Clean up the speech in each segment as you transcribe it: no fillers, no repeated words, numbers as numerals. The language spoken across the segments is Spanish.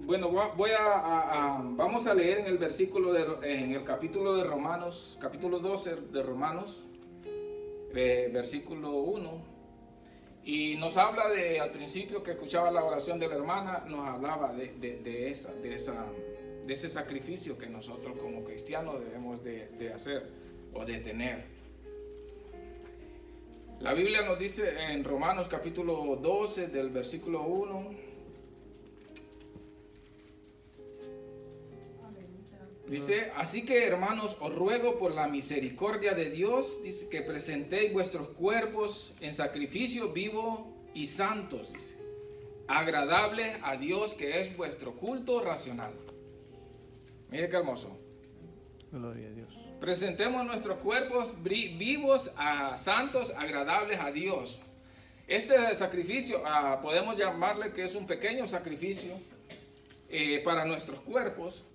Bueno, vamos a leer en el en el capítulo de Romanos, capítulo 12 de Romanos, versículo 1. Y nos habla al principio que escuchaba la oración de la hermana, nos hablaba de ese sacrificio que nosotros como cristianos debemos de hacer o de tener. La Biblia nos dice en Romanos capítulo 12 del versículo 1, dice: así que, hermanos, os ruego por la misericordia de Dios, dice, que presentéis vuestros cuerpos en sacrificio vivo y santos, dice, agradable a Dios, que es vuestro culto racional. Mire qué hermoso. Gloria a Dios. Presentemos nuestros cuerpos vivos, santos, agradables a Dios. Este sacrificio, podemos llamarle que es un pequeño sacrificio para nuestros cuerpos,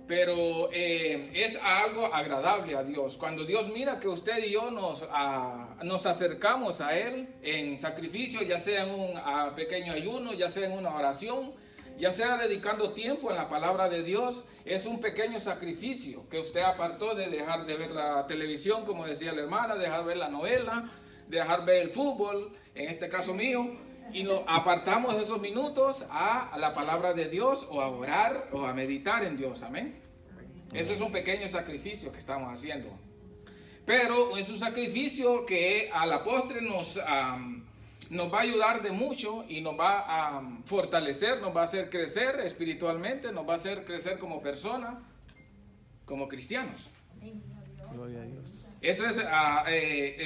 pero es algo agradable a Dios. Cuando Dios mira que usted y yo nos acercamos a Él en sacrificio, ya sea en un pequeño ayuno, ya sea en una oración, ya sea dedicando tiempo en la palabra de Dios, es un pequeño sacrificio que usted apartó de dejar de ver la televisión, como decía la hermana, dejar ver la novela, dejar ver el fútbol, en este caso mío, y lo apartamos esos minutos a la palabra de Dios o a orar o a meditar en Dios. Amén. Eso es un pequeño sacrificio que estamos haciendo. Pero es un sacrificio que a la postre nos va a ayudar de mucho y nos va a fortalecer, nos va a hacer crecer espiritualmente, nos va a hacer crecer como persona, como cristianos. Gloria a Dios. Eso es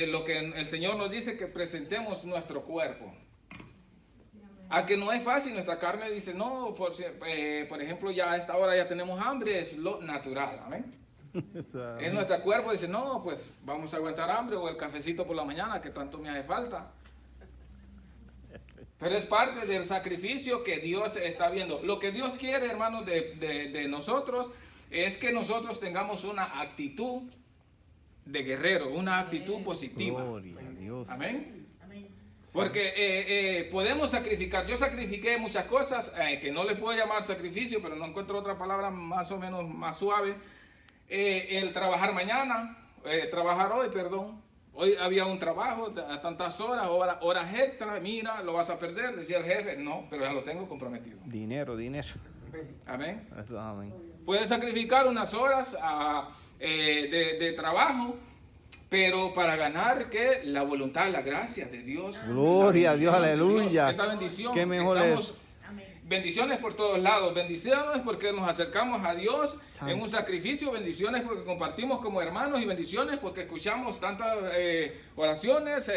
lo que el Señor nos dice, que presentemos nuestro cuerpo. A que no es fácil, nuestra carne dice, no, por ejemplo, ya a esta hora ya tenemos hambre, es lo natural, amén. Es nuestro cuerpo, dice, no, pues vamos a aguantar hambre, o el cafecito por la mañana que tanto me hace falta. Pero es parte del sacrificio que Dios está viendo. Lo que Dios quiere, hermanos, de nosotros, es que nosotros tengamos una actitud de guerrero, una actitud positiva. Gloria a Dios. Amén. Porque podemos sacrificar. Yo sacrifiqué muchas cosas que no les puedo llamar sacrificio, pero no encuentro otra palabra más o menos más suave. El trabajar mañana, trabajar hoy, perdón. Hoy había un trabajo a tantas horas extra, mira, lo vas a perder, decía el jefe. No, pero ya lo tengo comprometido. Dinero. Amén. Eso, amén. Puedes sacrificar unas horas de trabajo, pero para ganar ¿qué? La voluntad, la gracia de Dios. Gloria a Dios, aleluya. Esta bendición. Qué mejor es. Bendiciones por todos lados. Bendiciones porque nos acercamos a Dios Santo. en un sacrificio. Bendiciones porque compartimos como hermanos. Y bendiciones porque escuchamos tantas oraciones,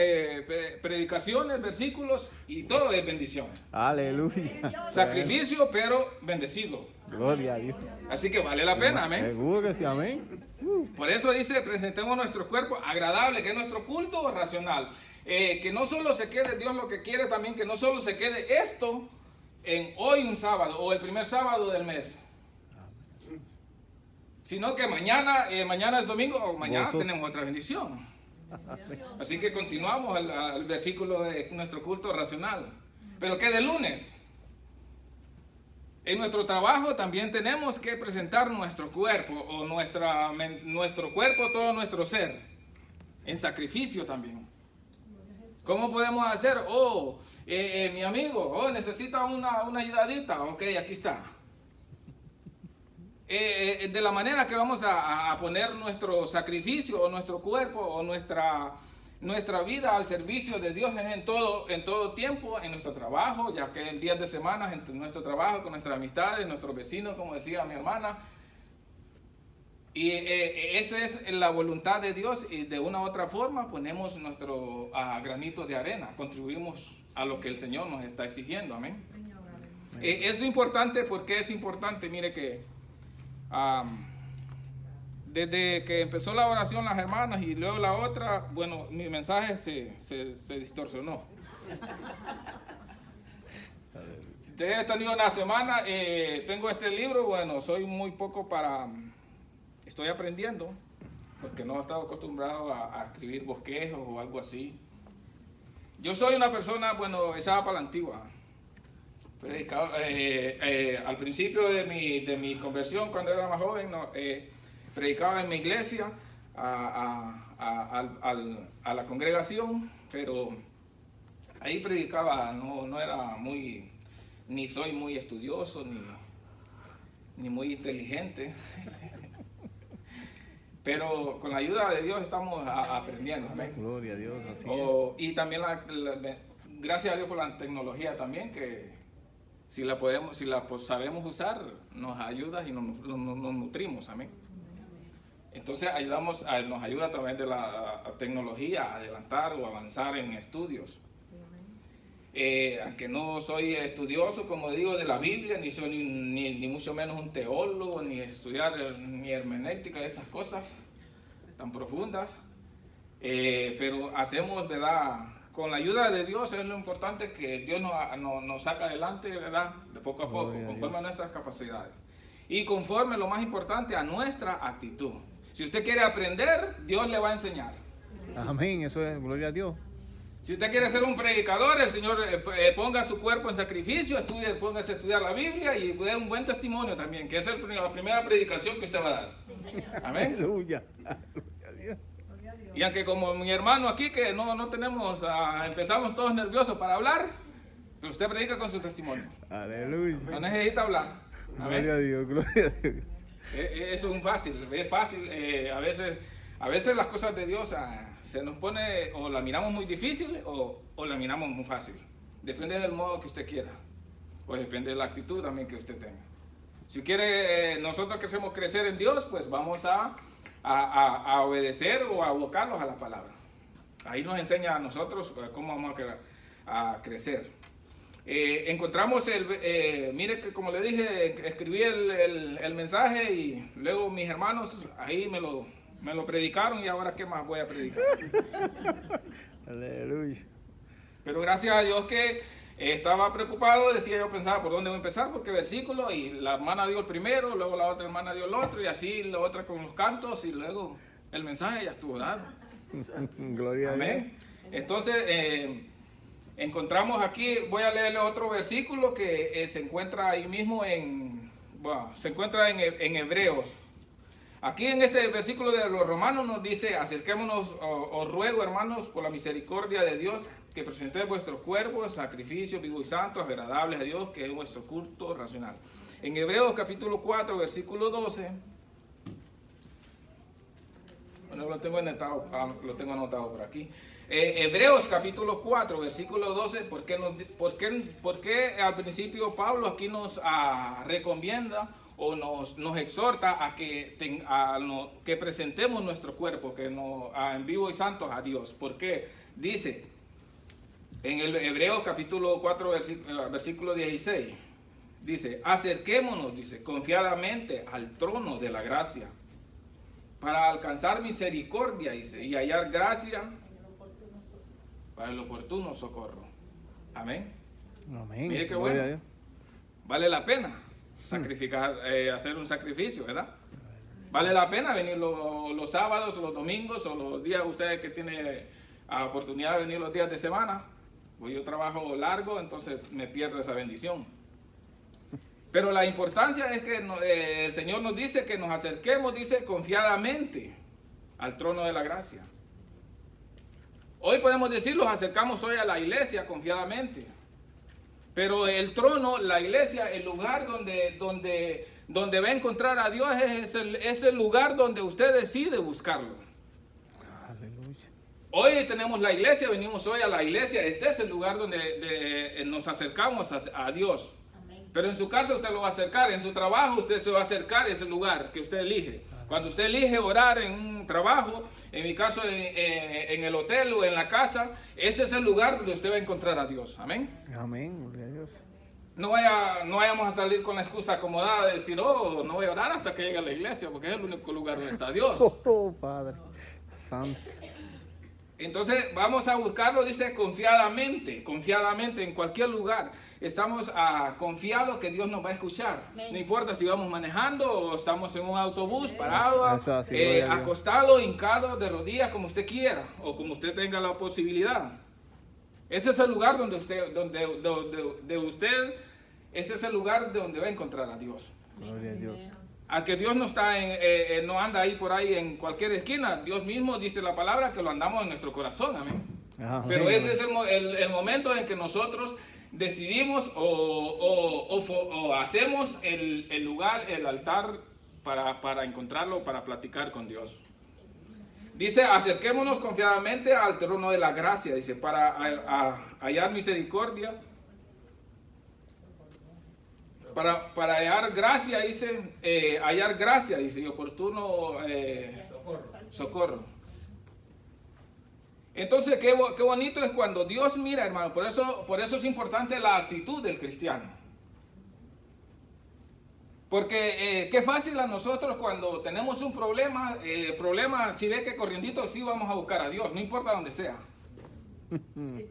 predicaciones, versículos. Y todo es bendición. Aleluya. Sacrificio, pero bendecido. Gloria a Dios. Así que vale la pena, amén. Seguro que sí, amén. Por eso dice, presentemos nuestro cuerpo agradable, que es nuestro culto racional. Que no solo se quede, Dios lo que quiere también, que no solo se quede esto en hoy un sábado o el primer sábado del mes, sino que mañana es domingo o mañana tenemos otra bendición. Así que continuamos al versículo de nuestro culto racional. Pero que de lunes, en nuestro trabajo también tenemos que presentar nuestro cuerpo o nuestro cuerpo, todo nuestro ser, en sacrificio también. ¿Cómo podemos hacer? Mi amigo, necesita una ayudadita. Ok, aquí está. De la manera que vamos a poner nuestro sacrificio o nuestro cuerpo o nuestra vida al servicio de Dios es en todo tiempo, en nuestro trabajo, ya que en días de semana, en nuestro trabajo, con nuestras amistades, nuestros vecinos, como decía mi hermana. Y eso es la voluntad de Dios, y de una u otra forma ponemos nuestro granito de arena, contribuimos a lo que el Señor nos está exigiendo, amén. Es importante, porque es importante, mire que desde que empezó la oración las hermanas y luego la otra, bueno, mi mensaje se distorsionó. Ustedes han tenido una semana, tengo este libro, bueno, soy muy poco estoy aprendiendo, porque no he estado acostumbrado a escribir bosquejos o algo así. Yo soy una persona, bueno, echada para la antigua. Predicaba, al principio de mi conversión, cuando era más joven, predicaba en mi iglesia a la congregación, pero ahí predicaba, no era muy, ni soy muy estudioso, ni muy inteligente. Pero con la ayuda de Dios estamos aprendiendo. ¿Amén? Gloria a Dios. Así Y también gracias a Dios por la tecnología también, que si la sabemos usar, nos ayuda y nos nutrimos. Amén. Entonces nos ayuda a través de la tecnología a adelantar o avanzar en estudios. Aunque no soy estudioso, como digo, de la Biblia, ni soy ni mucho menos un teólogo, ni estudiar ni hermenéutica, esas cosas tan profundas, pero hacemos, ¿verdad? Con la ayuda de Dios es lo importante, que Dios nos saca adelante, ¿verdad? De poco a poco, conforme a nuestras capacidades. Y conforme, lo más importante, a nuestra actitud. Si usted quiere aprender, Dios le va a enseñar. Amén, eso es, gloria a Dios. Si usted quiere ser un predicador, el Señor ponga su cuerpo en sacrificio, póngase a estudiar la Biblia y dé un buen testimonio también, que es la primera predicación que usted va a dar. Sí, amén. Aleluya. Y aunque como mi hermano aquí, que no tenemos, empezamos todos nerviosos para hablar, pero usted predica con su testimonio. Aleluya. No necesita hablar. Amén. Gloria a Dios, gloria a Dios. Eso es fácil. A veces las cosas de Dios se nos pone, o la miramos muy difícil o la miramos muy fácil. Depende del modo que usted quiera. O depende de la actitud también que usted tenga. Si quiere, nosotros queremos crecer en Dios, pues vamos a obedecer o a abocarlos a la palabra. Ahí nos enseña a nosotros cómo vamos a crecer. Encontramos mire que como le dije, escribí el mensaje y luego mis hermanos ahí me lo predicaron, y ahora qué más voy a predicar. Aleluya. Pero gracias a Dios que estaba preocupado, pensaba por dónde voy a empezar, porque versículo, y la hermana dio el primero, luego la otra hermana dio el otro, y así la otra con los cantos, y luego el mensaje ya estuvo dado. Gloria a Dios. Amén. Entonces, encontramos aquí, voy a leerle otro versículo que se encuentra ahí mismo se encuentra en Hebreos. Aquí en este versículo de los Romanos nos dice: acerquémonos, os ruego, hermanos, por la misericordia de Dios, que presentéis vuestros cuerpos, sacrificios vivos y santos, agradables a Dios, que es vuestro culto racional. En Hebreos capítulo 4, versículo 12, bueno, lo tengo anotado por aquí. Hebreos capítulo 4, versículo 12, ¿por qué al principio Pablo aquí nos recomienda o nos exhorta a que presentemos nuestro cuerpo en vivo y santos a Dios? Porque dice en el Hebreos capítulo 4, versículo 16, dice: acerquémonos, dice, confiadamente al trono de la gracia, para alcanzar misericordia, dice, y hallar gracia para el oportuno socorro. Amén. Amén. Mire qué bueno. Vale la pena sacrificar, hacer un sacrificio, ¿verdad? Vale la pena venir los sábados o los domingos o los días, ustedes que tienen oportunidad de venir los días de semana. Pues yo trabajo largo, entonces me pierdo esa bendición. Pero la importancia es que el Señor nos dice que nos acerquemos, dice, confiadamente al trono de la gracia. Hoy podemos decir, los acercamos hoy a la iglesia confiadamente. Pero el trono, la iglesia, el lugar donde va a encontrar a Dios es el lugar donde usted decide buscarlo. Aleluya. Hoy tenemos la iglesia, venimos hoy a la iglesia. Este es el lugar donde nos acercamos a Dios. Pero en su casa usted lo va a acercar, en su trabajo usted se va a acercar a ese lugar que usted elige. Cuando usted elige orar en un trabajo, en mi caso en el hotel o en la casa, ese es el lugar donde usted va a encontrar a Dios. Amén. Amén, gloria a Dios. No vayamos a salir con la excusa acomodada de decir: no voy a orar hasta que llegue a la iglesia, porque es el único lugar donde está Dios. Oh, Padre Santo. Entonces vamos a buscarlo, dice, confiadamente en cualquier lugar. Estamos confiados que Dios nos va a escuchar. No importa si vamos manejando o estamos en un autobús parado, acostado, hincado, de rodillas, como usted quiera o como usted tenga la posibilidad. Ese es el lugar donde usted ese es el lugar de donde va a encontrar a Dios. Gloria a Dios. A que Dios no está no anda ahí por ahí en cualquier esquina. Dios mismo dice la palabra que lo andamos en nuestro corazón, amén. Amén. Pero ese es el momento en que nosotros decidimos o hacemos el lugar, el altar para encontrarlo, para platicar con Dios. Dice, acerquémonos confiadamente al trono de la gracia, dice, para hallar misericordia. Para hallar gracia, dice, hallar gracia, dice, y oportuno socorro. Entonces, qué bonito es cuando Dios mira, hermano. Por eso es importante la actitud del cristiano. Porque qué fácil a nosotros cuando tenemos un problema, si ve que corriendito, sí vamos a buscar a Dios, no importa dónde sea.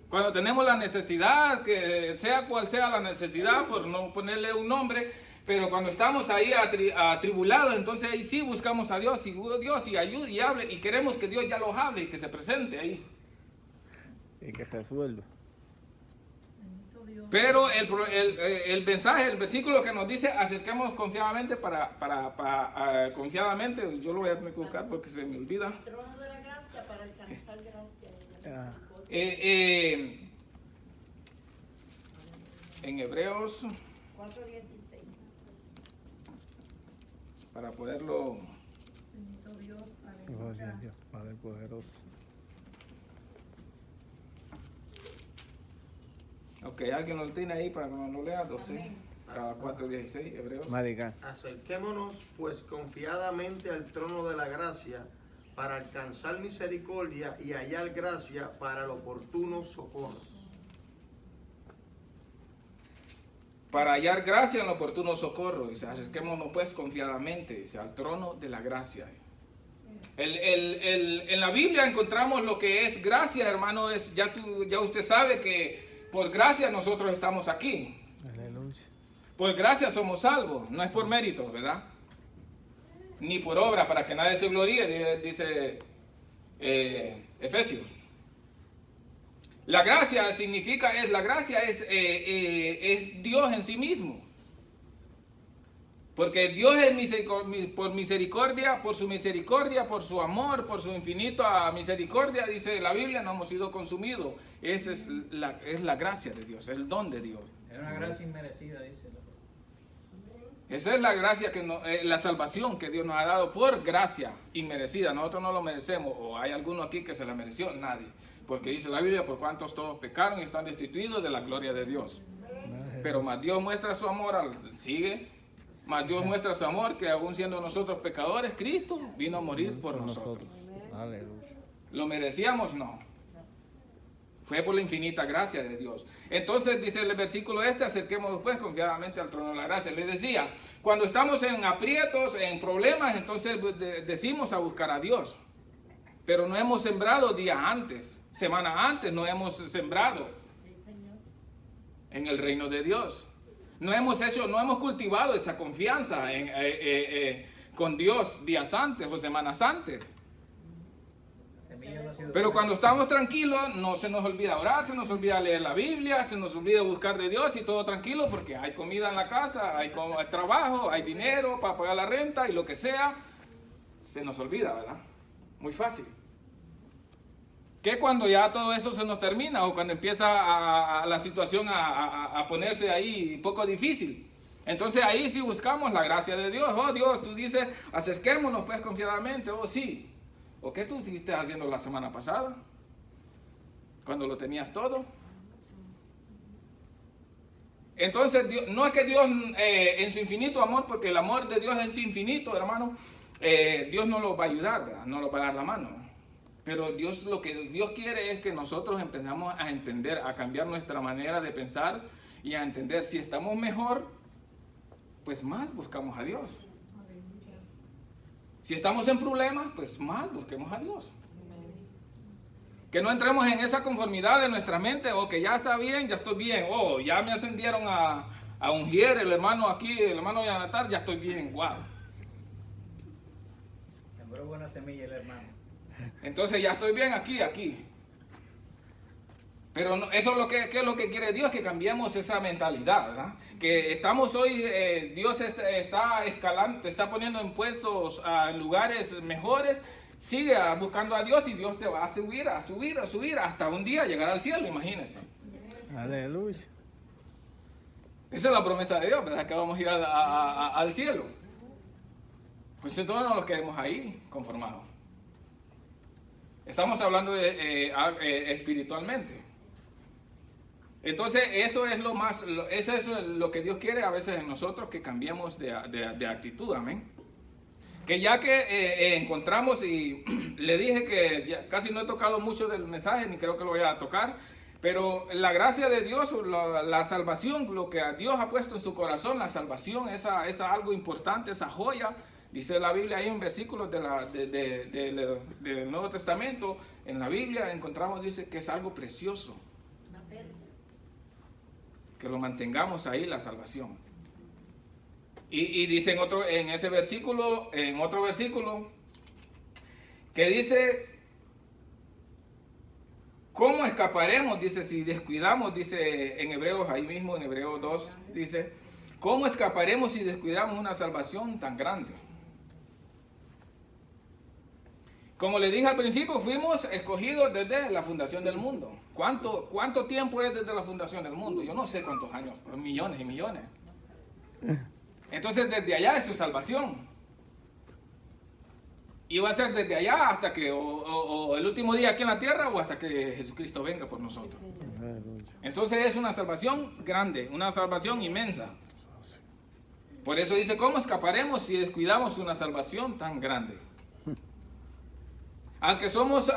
Cuando tenemos la necesidad, que sea cual sea la necesidad, por no ponerle un nombre, pero cuando estamos ahí atribulados, entonces ahí sí buscamos a Dios, y ayude y hable, y queremos que Dios ya los hable y que se presente ahí. Y que resuelva. Pero el mensaje, el versículo que nos dice, acerquemos confiadamente confiadamente, yo lo voy a tener que buscar porque se me olvida. El trono de la gracia para alcanzar gracia. En Hebreos, 4:16. para poderlo... Bendito Dios, Gloria a aleluya. Dios, Padre poderoso. Ok, alguien lo tiene ahí para que nos lo lea, 12, Amén. 4:16, Hebreos. Marica. Acerquémonos pues confiadamente al trono de la gracia para alcanzar misericordia y hallar gracia para el oportuno socorro. Para hallar gracia en el oportuno socorro, dice, acerquémonos pues confiadamente, dice, al trono de la gracia. En la Biblia encontramos lo que es gracia, hermano, ya usted sabe que por gracia nosotros estamos aquí. Aleluya. Por gracia somos salvos, no es por méritos, ¿verdad? Ni por obra, para que nadie se gloríe, dice Efesios. La gracia es Dios en sí mismo. Porque Dios es por misericordia, por su amor, por su infinita misericordia, dice la Biblia, no hemos sido consumidos. Esa es la gracia de Dios, es el don de Dios. Es una gracia inmerecida, dice. Esa es la gracia, la salvación que Dios nos ha dado por gracia inmerecida. Nosotros no lo merecemos, o hay alguno aquí que se la mereció, nadie. Porque dice la Biblia, por cuantos todos pecaron y están destituidos de la gloria de Dios. Pero más Dios muestra su amor, más Dios muestra su amor, que aún siendo nosotros pecadores, Cristo vino a morir por nosotros. Aleluya. ¿Lo merecíamos? No. Fue por la infinita gracia de Dios. Entonces dice el versículo acerquémonos pues confiadamente al trono de la gracia. Les decía, cuando estamos en aprietos, en problemas, entonces decimos a buscar a Dios. Pero no hemos sembrado días antes, semana antes, no hemos sembrado en el reino de Dios. No hemos cultivado esa confianza con Dios días antes o semanas antes. Pero cuando estamos tranquilos, no se nos olvida orar, se nos olvida leer la Biblia, se nos olvida buscar de Dios y todo tranquilo porque hay comida en la casa, hay trabajo, hay dinero para pagar la renta y lo que sea. Se nos olvida, ¿verdad? Muy fácil. Que cuando ya todo eso se nos termina o cuando empieza la situación a ponerse ahí poco difícil. Entonces ahí sí buscamos la gracia de Dios. Oh Dios, tú dices, acerquémonos pues confiadamente. Oh sí. ¿O qué tú estuviste haciendo la semana pasada? Cuando lo tenías todo. Entonces, no es que Dios en su infinito amor, porque el amor de Dios es infinito, hermano, Dios no lo va a ayudar, ¿verdad? No lo va a dar la mano. Pero Dios, lo que Dios quiere es que nosotros empezamos a entender, a cambiar nuestra manera de pensar y a entender si estamos mejor, pues más buscamos a Dios. Si estamos en problemas, pues más busquemos a Dios. Que no entremos en esa conformidad de nuestra mente, o que ya está bien, ya estoy bien, o ya me ascendieron a ungir el hermano aquí, el hermano Yanatar, ya estoy bien, wow. Sembró buena semilla el hermano. Entonces ya estoy bien aquí. Pero eso es ¿qué es lo que quiere Dios? Que cambiemos esa mentalidad, ¿verdad? Que estamos hoy, Dios está escalando, te está poniendo en puestos, en lugares mejores. Sigue buscando a Dios y Dios te va a subir, hasta un día llegar al cielo, imagínense. Aleluya. Esa es la promesa de Dios, ¿verdad? Que vamos a ir al cielo. Pues todos nos los quedemos ahí conformados. Estamos hablando espiritualmente. Entonces eso es eso es lo que Dios quiere a veces en nosotros, que cambiemos de actitud, amén. Que ya que encontramos, y le dije que ya casi no he tocado mucho del mensaje, ni creo que lo voy a tocar, pero la gracia de Dios, la salvación, lo que Dios ha puesto en su corazón, la salvación, esa algo importante, esa joya. Dice la Biblia, hay un versículo del Nuevo Testamento, en la Biblia encontramos, dice que es algo precioso. Que lo mantengamos ahí, la salvación. Y dice en otro versículo, que dice, ¿cómo escaparemos? Dice, si descuidamos, dice en Hebreos, ahí mismo en Hebreos 2, dice, ¿cómo escaparemos si descuidamos una salvación tan grande? Como le dije al principio, fuimos escogidos desde la fundación del mundo. ¿Cuánto tiempo es desde la fundación del mundo? Yo no sé cuántos años, pero millones y millones. Entonces desde allá es su salvación. Y va a ser desde allá hasta que, o el último día aquí en la tierra, o hasta que Jesucristo venga por nosotros. Entonces es una salvación grande, una salvación inmensa. Por eso dice, ¿cómo escaparemos si descuidamos una salvación tan grande? Aunque somos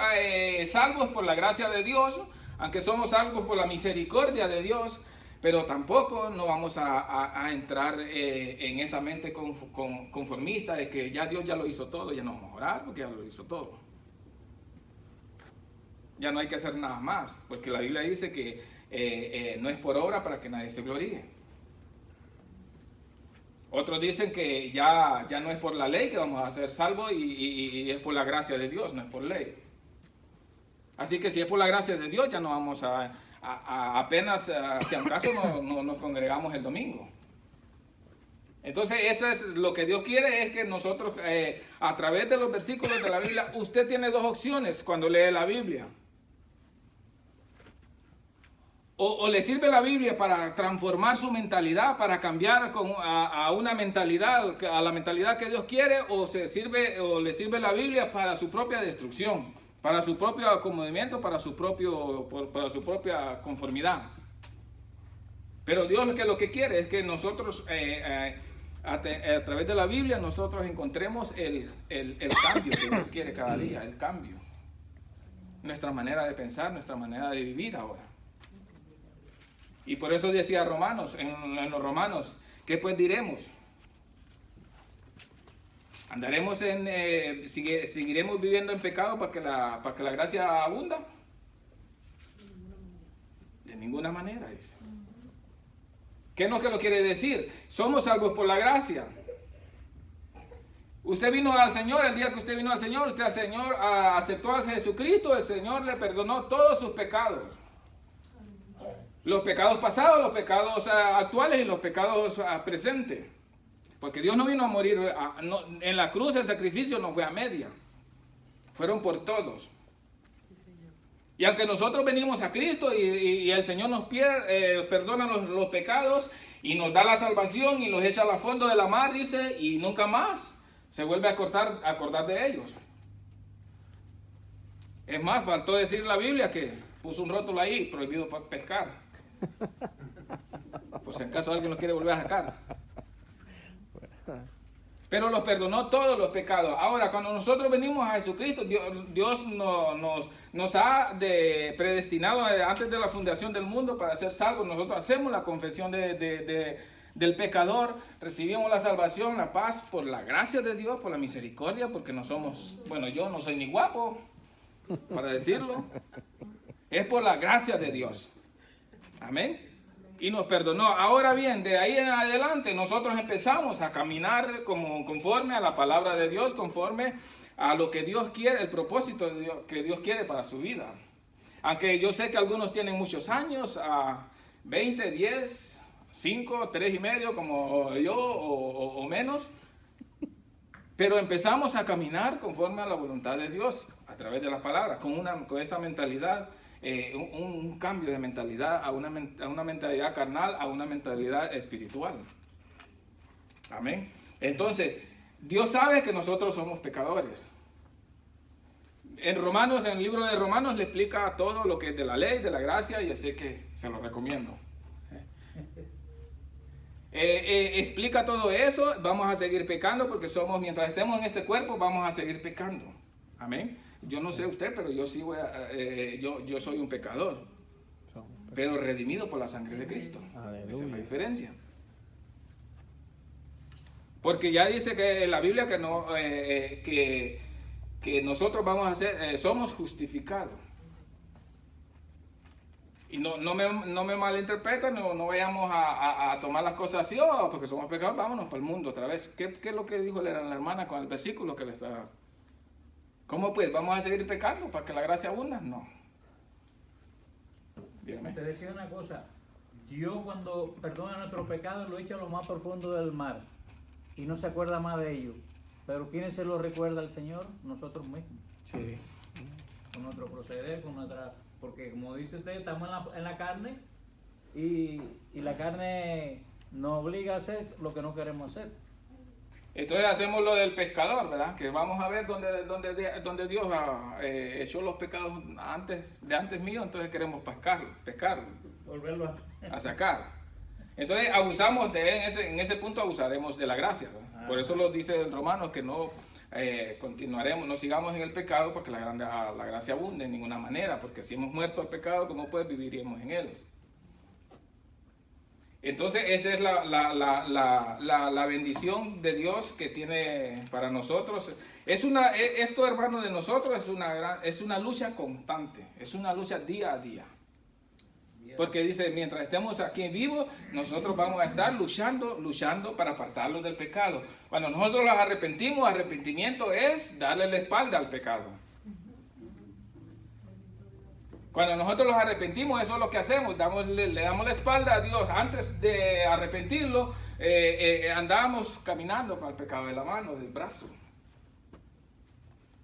salvos por la gracia de Dios, aunque somos salvos por la misericordia de Dios, pero tampoco no vamos a entrar en esa mente conformista de que ya Dios ya lo hizo todo, ya no vamos a orar porque ya lo hizo todo. Ya no hay que hacer nada más, porque la Biblia dice que no es por obra para que nadie se gloríe. Otros dicen que ya no es por la ley que vamos a ser salvos y es por la gracia de Dios, no es por ley. Así que si es por la gracia de Dios, ya no vamos apenas, si acaso no nos congregamos el domingo. Entonces eso es lo que Dios quiere, es que nosotros a través de los versículos de la Biblia, usted tiene dos opciones cuando lee la Biblia. O le sirve la Biblia para transformar su mentalidad, para cambiar a una mentalidad, a la mentalidad que Dios quiere, o le sirve la Biblia para su propia destrucción, para su propio acomodamiento, para su propia conformidad. Pero Dios lo que quiere es que nosotros, a través de la Biblia, nosotros encontremos el cambio que Dios quiere cada día, el cambio. Nuestra manera de pensar, nuestra manera de vivir ahora. Y por eso decía Romanos, en los Romanos, ¿qué pues diremos? ¿Andaremos seguiremos viviendo en pecado para que la gracia abunda? De ninguna manera, dice. ¿Qué es lo que lo quiere decir? Somos salvos por la gracia. Usted vino al Señor, el día que usted vino al Señor, usted al Señor aceptó a Jesucristo, el Señor le perdonó todos sus pecados. Los pecados pasados, los pecados actuales y los pecados presentes. Porque Dios no vino a morir, en la cruz el sacrificio no fue a media. Fueron por todos. Y aunque nosotros venimos a Cristo y el Señor nos perdona los pecados y nos da la salvación y los echa al fondo de la mar, dice, y nunca más se vuelve a acordar de ellos. Es más, faltó decir la Biblia que puso un rótulo ahí, prohibido pescar. Por si acaso alguien lo quiere volver a sacar. Pero los perdonó todos los pecados. Ahora, cuando nosotros venimos a Jesucristo, Dios nos ha predestinado antes de la fundación del mundo para ser salvos. Nosotros hacemos la confesión del pecador, recibimos la salvación, la paz, por la gracia de Dios, por la misericordia, porque no somos, bueno, yo no soy ni guapo para decirlo. Es por la gracia de Dios. Amén. Y nos perdonó. Ahora bien, de ahí en adelante nosotros empezamos a caminar conforme a la palabra de Dios, conforme a lo que Dios quiere, el propósito de Dios, que Dios quiere para su vida. Aunque yo sé que algunos tienen muchos años, 20, 10, 5, 3 y medio como yo o menos. Pero empezamos a caminar conforme a la voluntad de Dios a través de las palabras, con esa mentalidad, un cambio de mentalidad a una mentalidad carnal, a una mentalidad espiritual. Amén. Entonces, Dios sabe que nosotros somos pecadores. En el libro de Romanos le explica todo lo que es de la ley, de la gracia, y así que se lo recomiendo. Explica todo eso. Vamos a seguir pecando porque mientras estemos en este cuerpo, vamos a seguir pecando. Amén. Yo no sé usted, pero yo sí yo soy un pecador, pero redimido por la sangre de Cristo. Aleluya. Esa es la diferencia. Porque ya dice que en la Biblia que nosotros vamos a ser, somos justificados. Y no me malinterpreten, no vayamos a tomar las cosas así, porque somos pecadores, vámonos para el mundo otra vez. ¿Qué es lo que dijo la hermana con el versículo que le está? ¿Cómo pues? ¿Vamos a seguir pecando para que la gracia abunda? No. Dígame. Te decía una cosa, Dios cuando perdona nuestros pecados lo echa a lo más profundo del mar y no se acuerda más de ellos. Pero ¿quiénes se lo recuerda al Señor? Nosotros mismos. Sí. Con nuestro proceder, porque como dice usted, estamos en la carne y la carne nos obliga a hacer lo que no queremos hacer. Entonces hacemos lo del pescador, ¿verdad? Que vamos a ver donde Dios echó los pecados antes mío, entonces queremos pescar, Volverlo a sacar. Entonces abusamos en ese punto abusaremos de la gracia, ¿verdad? Por eso lo dice el Romanos que no continuaremos, no sigamos en el pecado porque la gracia abunde en ninguna manera, porque si hemos muerto al pecado, ¿cómo pues viviríamos en él? Entonces esa es la bendición de Dios que tiene para nosotros. Esto, hermano, de nosotros es una lucha constante, es una lucha día a día. Porque dice, mientras estemos aquí vivos, nosotros vamos a estar luchando para apartarlos del pecado. Cuando nosotros los arrepentimos, arrepentimiento es darle la espalda al pecado. Cuando nosotros los arrepentimos, eso es lo que hacemos, le damos la espalda a Dios. Antes de arrepentirlo, andábamos caminando con el pecado de la mano, del brazo.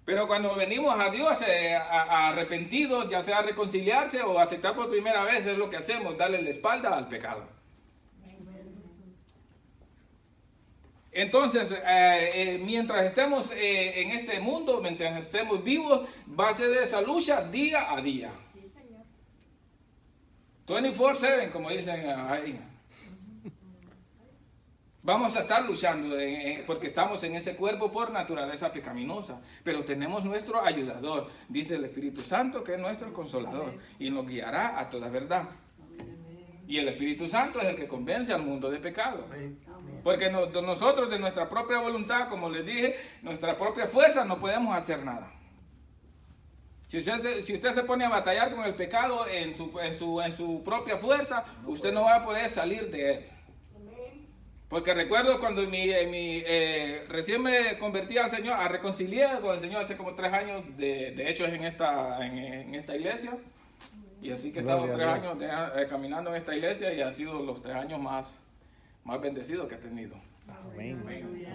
Pero cuando venimos a Dios arrepentidos, ya sea reconciliarse o aceptar por primera vez, es lo que hacemos, darle la espalda al pecado. Entonces, mientras estemos en este mundo, mientras estemos vivos, va a ser esa lucha día a día. 24/7, como dicen ahí. Vamos a estar luchando porque estamos en ese cuerpo por naturaleza pecaminosa, pero tenemos nuestro ayudador, dice el Espíritu Santo, que es nuestro consolador y nos guiará a toda verdad. Y el Espíritu Santo es el que convence al mundo de pecado. Porque nosotros de nuestra propia voluntad, como les dije, nuestra propia fuerza, no podemos hacer nada. Si usted se pone a batallar con el pecado en su propia fuerza, usted no va a poder salir de él. Porque recuerdo cuando recién me convertí al Señor, a reconciliar con el Señor hace como 3 años, de hecho es en esta iglesia. Y así que he estado 3 años caminando en esta iglesia y han sido los 3 años más bendecidos que he tenido. Amén.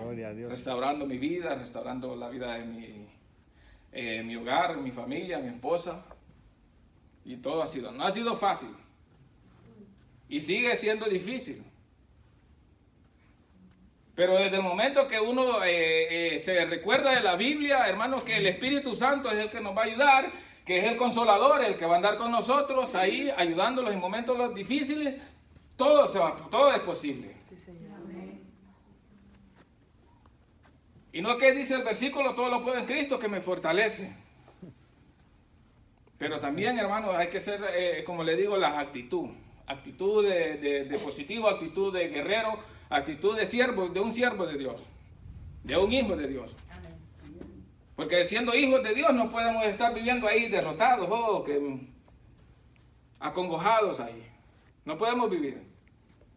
Gloria a Dios. Restaurando mi vida, restaurando la vida de mi hogar, mi familia, mi esposa. Y todo no ha sido fácil. Y sigue siendo difícil. Pero desde el momento que uno se recuerda de la Biblia, hermanos, que el Espíritu Santo es el que nos va a ayudar, que es el consolador, el que va a andar con nosotros ahí, ayudándolos en momentos difíciles, todo es posible. Sí, Señor. Amén. Y no que dice el versículo, todo lo puedo en Cristo que me fortalece. Pero también, hermanos, hay que ser, como le digo, la actitud de positivo, actitud de guerrero, actitud de siervo, de un siervo de Dios, de un hijo de Dios. Amén. Porque siendo hijos de Dios no podemos estar viviendo ahí derrotados, acongojados ahí. No podemos vivir.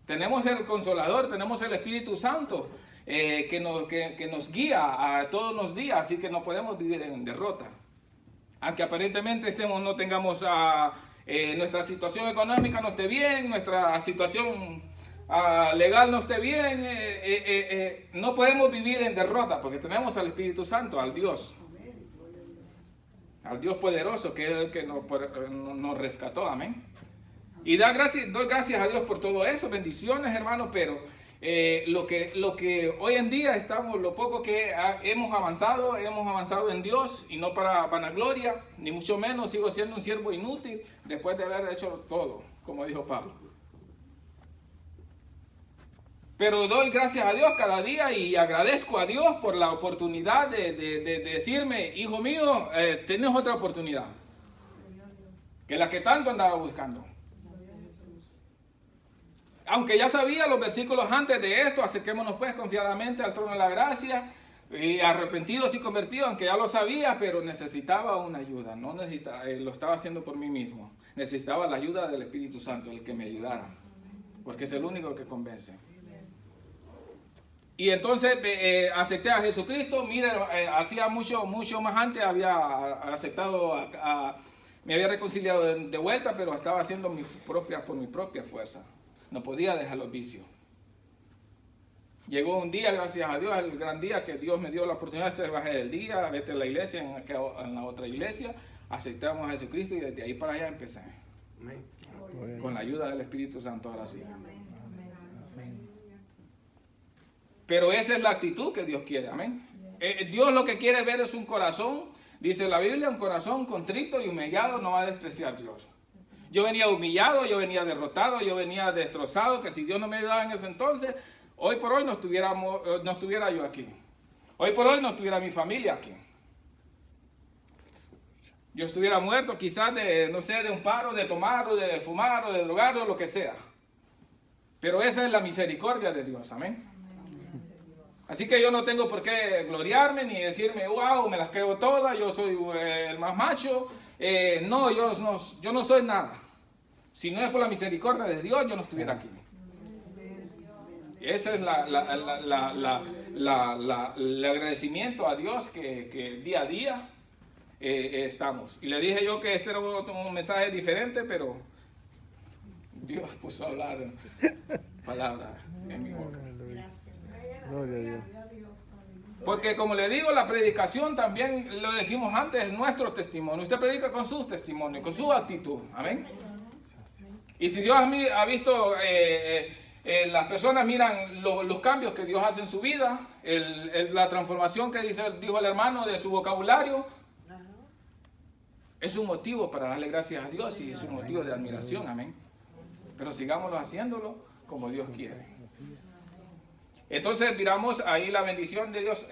Tenemos el Consolador, tenemos el Espíritu Santo que nos guía a todos los días, así que no podemos vivir en derrota. Aunque aparentemente no tengamos nuestra situación económica no esté bien, nuestra situación legal no esté bien, no podemos vivir en derrota porque tenemos al Espíritu Santo, al Dios poderoso, que es el que nos rescató, amén. Y doy gracias a Dios por todo eso, bendiciones, hermanos, pero lo que hoy en día lo poco que hemos avanzado en Dios, y no para vanagloria, ni mucho menos sigo siendo un siervo inútil después de haber hecho todo, como dijo Pablo. Pero doy gracias a Dios cada día y agradezco a Dios por la oportunidad de decirme, hijo mío, tienes otra oportunidad, que la que tanto andaba buscando. Aunque ya sabía los versículos antes de esto, acerquémonos pues confiadamente al trono de la gracia, y arrepentidos y convertidos, aunque ya lo sabía, pero necesitaba una ayuda, lo estaba haciendo por mí mismo. Necesitaba la ayuda del Espíritu Santo, el que me ayudara, porque es el único que convence. Y entonces acepté a Jesucristo. Mire, hacía mucho más antes había aceptado, me había reconciliado de vuelta, pero estaba haciendo por mi propia fuerza. No podía dejar los vicios. Llegó un día, gracias a Dios, el gran día que Dios me dio la oportunidad de bajar el día, vete a la iglesia, en la otra iglesia, aceptamos a Jesucristo y desde ahí para allá empecé. Amén. Con la ayuda del Espíritu Santo, ahora sí. Pero esa es la actitud que Dios quiere, amén. Dios lo que quiere ver es un corazón, dice la Biblia, un corazón contrito y humillado no va a despreciar Dios. Yo venía humillado, yo venía derrotado, yo venía destrozado, que si Dios no me ayudaba en ese entonces, hoy por hoy no estuviera yo aquí. Hoy por hoy no estuviera mi familia aquí. Yo estuviera muerto quizás de un paro, de tomar o de fumar o de drogar o lo que sea. Pero esa es la misericordia de Dios, amén. Así que yo no tengo por qué gloriarme ni decirme, wow, me las quedo todas, yo soy el más macho. No, yo no soy nada. Si no es por la misericordia de Dios, yo no estuviera aquí. Ese es el agradecimiento a Dios que día a día estamos. Y le dije yo que este era un mensaje diferente, pero Dios puso a hablar palabras en mi boca. Gloria a Dios. Porque como le digo, la predicación también, lo decimos antes, es nuestro testimonio. Usted predica con sus testimonios, con su actitud. Amén. Y si Dios ha visto, las personas miran los cambios que Dios hace en su vida, la transformación que dijo el hermano de su vocabulario, es un motivo para darle gracias a Dios y es un motivo de admiración. Amén. Pero sigámoslo haciéndolo como Dios quiere. Entonces miramos ahí la bendición de Dios.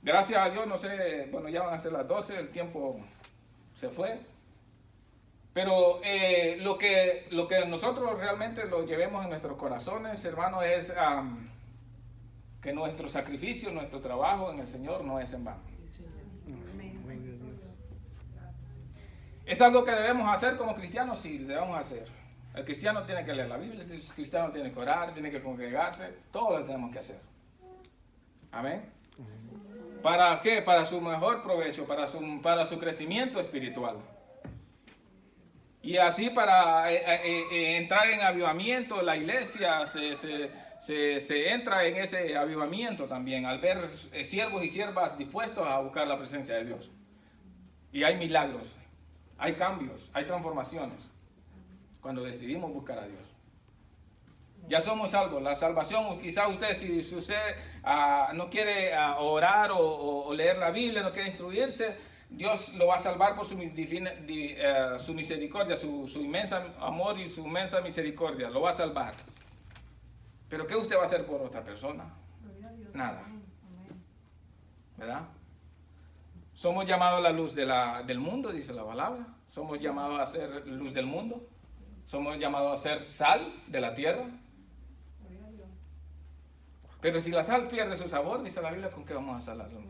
Gracias a Dios, no sé, bueno, ya van a ser las 12, el tiempo se fue. Pero lo que nosotros realmente lo llevemos en nuestros corazones, hermanos, es que nuestro sacrificio, nuestro trabajo en el Señor no es en vano. Es algo que debemos hacer como cristianos, sí, debemos hacer. El cristiano tiene que leer la Biblia, el cristiano tiene que orar, tiene que congregarse, todo lo tenemos que hacer. Amén. ¿Para qué? Para su mejor provecho, para su crecimiento espiritual. Y así para entrar en avivamiento, la iglesia se entra en ese avivamiento también, al ver siervos y siervas dispuestos a buscar la presencia de Dios. Y hay milagros, hay cambios, hay transformaciones. Cuando decidimos buscar a Dios. Ya somos salvos. La salvación, quizás usted, si usted no quiere orar o leer la Biblia, no quiere instruirse, Dios lo va a salvar por su misericordia, su inmensa amor y su inmensa misericordia. Lo va a salvar. Pero ¿qué usted va a hacer por otra persona? Nada. ¿Verdad? Somos llamados a la luz del mundo, dice la palabra. Somos llamados a ser luz del mundo. Somos llamados a ser sal de la tierra. Pero si la sal pierde su sabor, dice la Biblia, ¿con qué vamos a salarlo?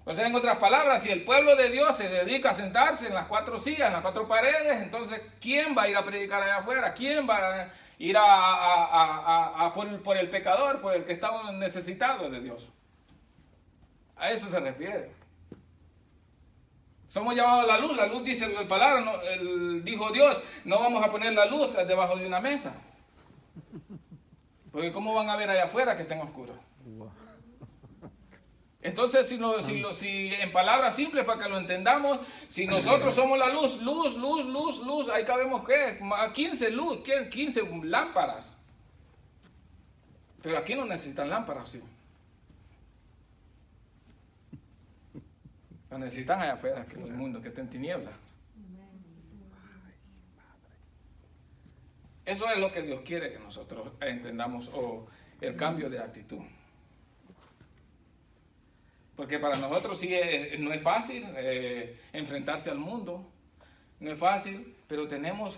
O sea, en otras palabras, si el pueblo de Dios se dedica a sentarse en las 4 sillas, en las 4 paredes, entonces, ¿quién va a ir a predicar allá afuera? ¿Quién va a ir por el pecador, por el que está necesitado de Dios? A eso se refiere. Somos llamados a la luz. La luz dice la palabra, dijo Dios, no vamos a poner la luz debajo de una mesa. Porque ¿cómo van a ver allá afuera que está en oscuro? Entonces, si en palabras simples para que lo entendamos, si nosotros somos la luz, ahí cabemos ¿qué? 15 lámparas. Pero aquí no necesitan lámparas, ¿sí? Lo necesitan allá afuera, que en el mundo que está en tinieblas. Eso es lo que Dios quiere que nosotros entendamos, o el cambio de actitud. Porque para nosotros sí no es fácil enfrentarse al mundo, no es fácil, pero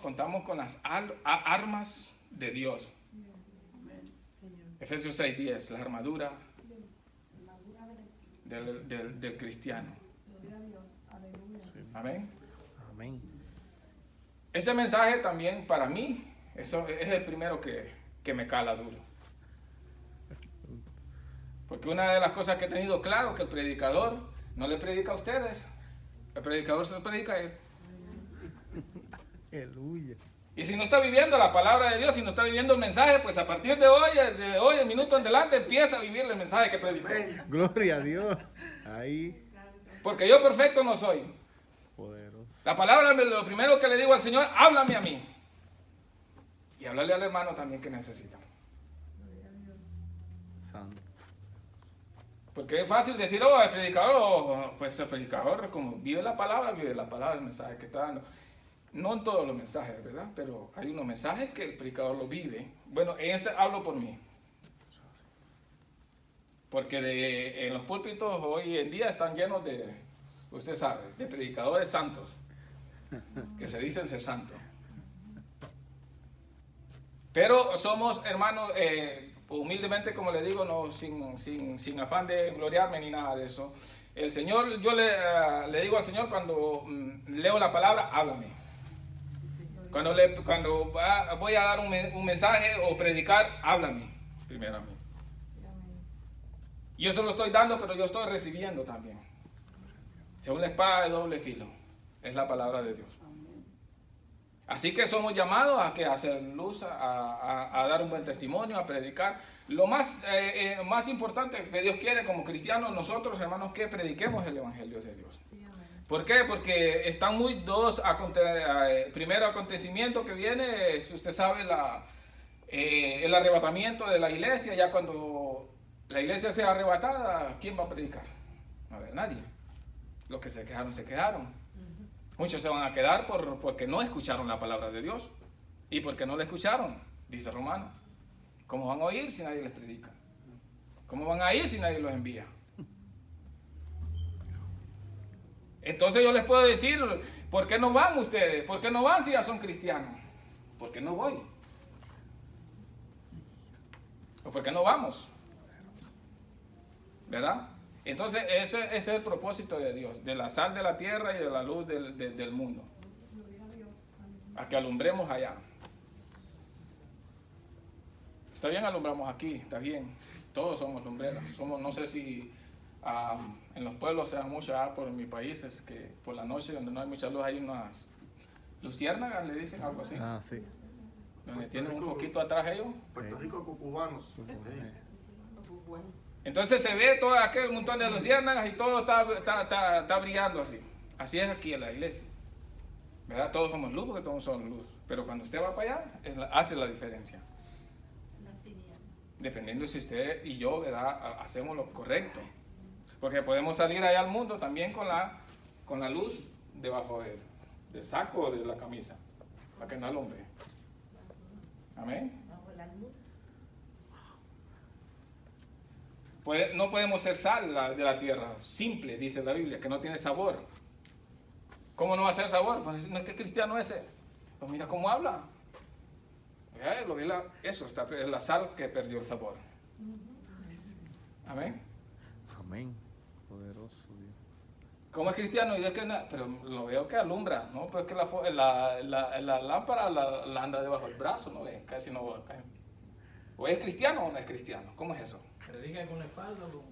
contamos con las armas de Dios. Efesios 6:10, la armadura del cristiano. Amén. Amén. Este mensaje también para mí, eso es el primero que me cala duro. Porque una de las cosas que he tenido claro es que el predicador no le predica a ustedes, el predicador se lo predica a él. Aleluya. Y si no está viviendo la palabra de Dios, si no está viviendo el mensaje, pues a partir de hoy, el minuto en adelante, empieza a vivir el mensaje que predicó. Gloria a Dios. Ahí, Porque yo perfecto no soy. poderoso. La palabra, lo primero que le digo al Señor, háblame a mí. Y hablarle al hermano también que necesita. Santo. Porque es fácil decir, el predicador, pues el predicador, como vive la palabra, el mensaje que está dando. No en todos los mensajes, ¿verdad? Pero hay unos mensajes que el predicador lo vive. Bueno, ese hablo por mí. Porque en los púlpitos hoy en día están llenos de, usted sabe, de predicadores santos, que se dicen ser santos. Pero somos hermanos, humildemente, como le digo, no, sin afán de gloriarme ni nada de eso. El Señor, yo le digo al Señor cuando leo la palabra, háblame. Cuando voy a dar un mensaje o predicar, háblame primero a mí. Yo se lo estoy dando, pero yo estoy recibiendo también. Según la espada de doble filo, es la palabra de Dios. Así que somos llamados a hacer luz, a dar un buen testimonio, a predicar. Lo más importante que Dios quiere como cristianos, nosotros hermanos, que prediquemos el Evangelio de Dios. ¿Por qué? Porque están primer acontecimiento que viene, si usted sabe, el arrebatamiento de la iglesia. Ya cuando la iglesia sea arrebatada, ¿quién va a predicar? No va a haber nadie. Los que se quedaron, se quedaron. Muchos se van a quedar porque no escucharon la palabra de Dios. Y porque no la escucharon, dice Romano. ¿Cómo van a oír si nadie les predica? ¿Cómo van a ir si nadie los envía? Entonces yo les puedo decir, ¿por qué no van ustedes? ¿Por qué no van si ya son cristianos? ¿Por qué no voy? ¿O por qué no vamos? ¿Verdad? Entonces ese es el propósito de Dios, de la sal de la tierra y de la luz del mundo. A que alumbremos allá. Está bien, alumbramos aquí, está bien. Todos somos lumbreras. No sé si en los pueblos se da mucho, por mi país, es que por la noche donde no hay mucha luz hay unas luciérnagas, le dicen algo así. Ah, sí. Donde tienen un foquito atrás ellos. Puerto Rico cubanos. Entonces se ve todo aquel montón de luciérnagas y todo está brillando así. Así es aquí en la iglesia. ¿Verdad? Todos somos luz porque todos somos luz. Pero cuando usted va para allá, hace la diferencia. Dependiendo si usted y yo, ¿verdad?, hacemos lo correcto. Porque podemos salir allá al mundo también con la luz debajo del saco o de la camisa, para que no alumbre. Amén. No podemos ser sal de la tierra, simple, dice la Biblia, que no tiene sabor. ¿Cómo no va a ser sabor? Pues no es que cristiano ese. Pues mira cómo habla. Eso es la sal que perdió el sabor. Amén. Amén. Poderoso Dios. ¿Cómo es cristiano? Y Dios que pero lo veo que alumbra, ¿no? Pero es que la lámpara la anda debajo del brazo, ¿no? Casi no va a caer. ¿O es cristiano o no es cristiano? ¿Cómo es eso? ¿Predica con la espalda o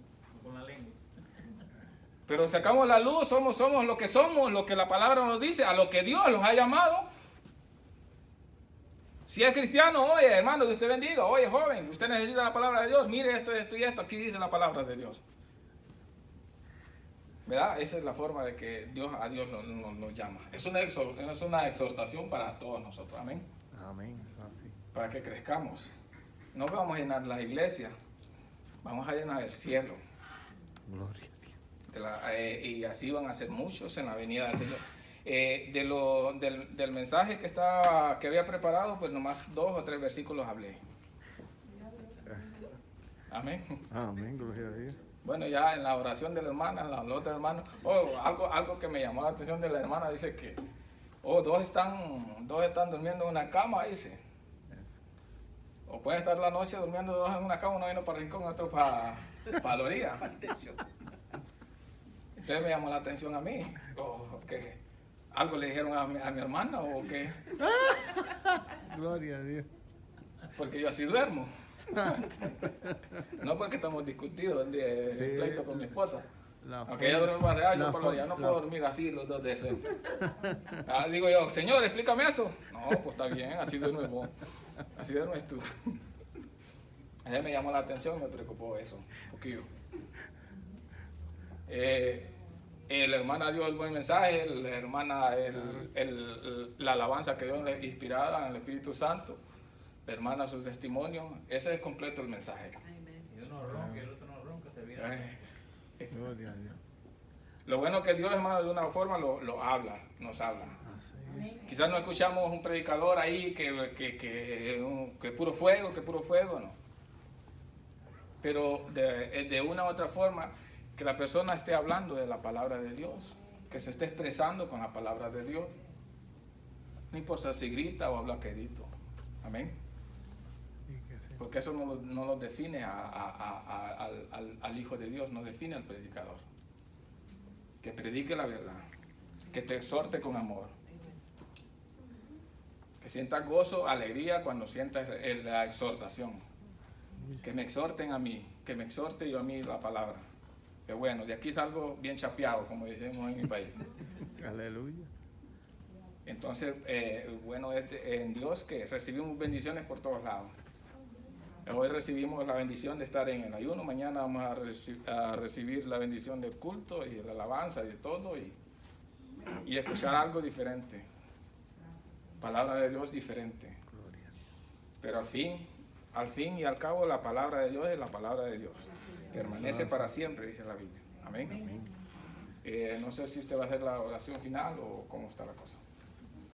con la lengua? Pero sacamos la luz, somos lo que somos, lo que la palabra nos dice, a lo que Dios los ha llamado. Si es cristiano, oye hermano, Dios te bendiga, oye joven, usted necesita la palabra de Dios, mire esto y esto, aquí dice la palabra de Dios. ¿Verdad? Esa es la forma de que a Dios nos llama. Es una exhortación para todos nosotros, amén. Amén. Así. Para que crezcamos. No vamos a llenar las iglesias, vamos a llenar el cielo. Gloria a Dios. Y así van a ser muchos en la venida del Señor. Del mensaje que había preparado, pues nomás 2 o 3 versículos hablé. Amén. Amén. Gloria a Dios. Bueno, ya en la oración de la hermana, la otra hermana, algo que me llamó la atención de la hermana, dice que dos están durmiendo en una cama, dice. O pueden estar la noche durmiendo 2 en una cama, uno vino para el rincón, otro para la orilla. Entonces me llamó la atención a mí. ¿Qué? ¿Algo le dijeron a mi hermana o qué? Gloria a Dios. Porque yo así duermo. No porque estamos discutidos en pleito con mi esposa. Aunque ella duerme para arriba, yo para la orilla. No puedo dormir así los dos de frente. Digo yo, Señor, explícame eso. No, pues está bien, así duermes vos. Así duermes tú. Ayer me llamó la atención y me preocupó eso un poquillo. La hermana dio el buen mensaje, la hermana la alabanza que dio inspirada en el Espíritu Santo, la hermana sus testimonios, ese es completo el mensaje. Y uno ronca y el otro no ronca, se vira. Gloria a Dios. Lo bueno que Dios, hermano, de una forma nos habla. Así. Quizás no escuchamos un predicador ahí que puro fuego, no. Pero de una u otra forma, que la persona esté hablando de la palabra de Dios, que se esté expresando con la palabra de Dios. No importa si grita o habla quedito. Amén. Porque eso no nos define al Hijo de Dios, no define al predicador. Que predique la verdad, que te exhorte con amor. Que sientas gozo, alegría cuando sientas la exhortación. Que me exhorten a mí, que me exhorte yo a mí la palabra. Que bueno, de aquí salgo bien chapeado, como decimos en mi país. Aleluya. Entonces, bueno, es en Dios que recibimos bendiciones por todos lados. Hoy recibimos la bendición de estar en el ayuno, mañana vamos a recibir la bendición del culto y de la alabanza y de todo y escuchar algo diferente. Palabra de Dios diferente. Pero al fin y al cabo la palabra de Dios es la palabra de Dios. Permanece para siempre, dice la Biblia. Amén. No sé si usted va a hacer la oración final o cómo está la cosa.